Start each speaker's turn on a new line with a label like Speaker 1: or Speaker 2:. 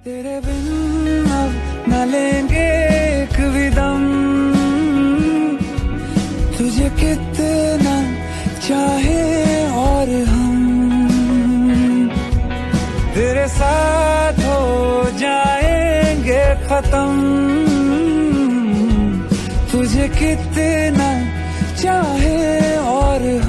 Speaker 1: तेरे बिन अब न लेंगे एक भी दम, तुझे कितना चाहे और हम तेरे साथ हो जाएंगे खत्म, तुझे कितना चाहे और हम।